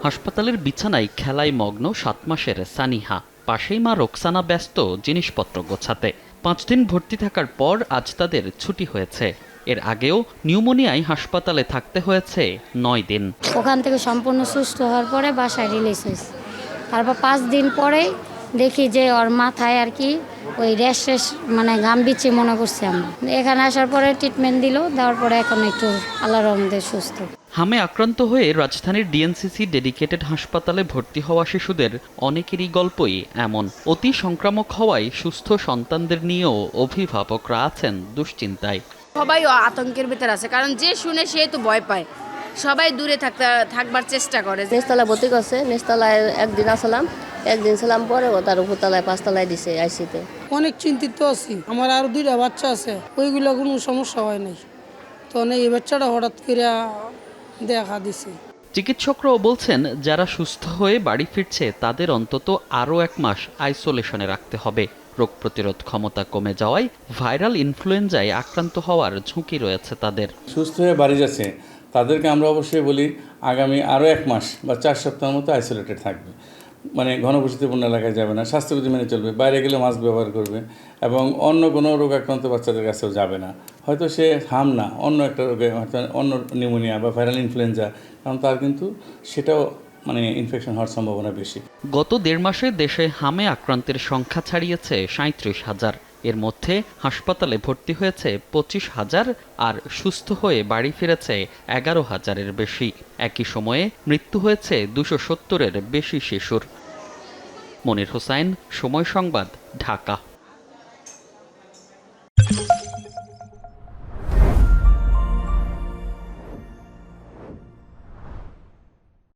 হাসপাতালের বিছানায় খেলায় মগ্ন 7 মাসের সানিহা। পাশেই মা রোকসানা ব্যস্ত জিনিসপত্র গোছাতে। 5 দিন ভর্তি থাকার পর আজ তাদের ছুটি হয়েছে। এর আগেও নিউমোনিয়ায় হাসপাতালে থাকতে হয়েছে 9 দিন। ওখান থেকে সম্পূর্ণ সুস্থ হওয়ার পরে বাসায় রিলিজ হয়েছে। তারপর 5 দিন পরেই দেখি যে ওর মাথায় আর কি ওই র্যাশ মানে ঘাম বিচ্ছে মনে করছি আমরা। এখানে আসার পরে ট্রিটমেন্ট দিল, দেওয়ার পরে এখন একটু আল্লাহর রহমতে সুস্থ। হামে আক্রান্ত হয়ে রাজধানীর ডিএনসিসি ডেডিকেটেড হাসপাতালে ভর্তি হওয়া শিশুদের অনেকেরই গল্পই এমন। অতি সংক্রামক হওয়ায় সুস্থ সন্তানদের নিয়েও অভিভাবকরা আছেন দুশ্চিন্তায়। সবাই আতঙ্কের ভিতর আছে, কারণ যে শুনে সে তো ভয় পায়। সবাই দূরে থাকবার চেষ্টা করে। নিচতলায় ভর্তি করছে, নিচতলায় একদিন আসলাম, একদিন ছিলাম, পরে তার উপরতলায় 5 তলায় দিছে আইসিতে। অনেক চিন্তিত আছি। আমার আরো 2টা বাচ্চা আছে, ওইগুলো কোনো সমস্যা হয় নাই। তো এই বাচ্চাটা হঠাৎ করে দেখা দিছে। চিকিৎসকরাও বলছেন, যারা সুস্থ হয়ে বাড়ি ফিরছে তাদের অন্তত আরও 1 মাস আইসোলেশনে রাখতে হবে। রোগ প্রতিরোধ ক্ষমতা কমে যাওয়ায় ভাইরাল ইনফ্লুয়েঞ্জায় আক্রান্ত হওয়ার ঝুঁকি রয়েছে তাদের। সুস্থ হয়ে বাড়ি যাচ্ছে তাদেরকে আমরা অবশ্যই বলি আগামী আরও 1 মাস বা 4 সপ্তাহের মতো আইসোলেটেড থাকবে। মানে ঘনবসতিপূর্ণ এলাকায় যাবে না, স্বাস্থ্যবিধি মেনে চলবে, বাইরে গেলে মাস্ক ব্যবহার করবে এবং অন্য কোনো রোগ আক্রান্ত বাচ্চাদের কাছেও যাবে না। হয়তো সে না অন্য একটা রোগে, হয়তো অন্য নিউমোনিয়া বা ভাইরাল ইনফ্লুয়েঞ্জা, কারণ তার কিন্তু সেটাও ইনফেকশন হওয়ার সম্ভাবনা বেশি। গত 1.5 মাসে দেশে হামে আক্রান্তের সংখ্যা ছাড়িয়েছে 37,000। এর মধ্যে হাসপাতালে ভর্তি হয়েছে 25,000 আর সুস্থ হয়ে বাড়ি ফিরেছে 11,000-এর বেশি। একই সময়ে মৃত্যু হয়েছে 270-এর বেশি শিশুর। মনির হোসাইন, সময় সংবাদ, ঢাকা।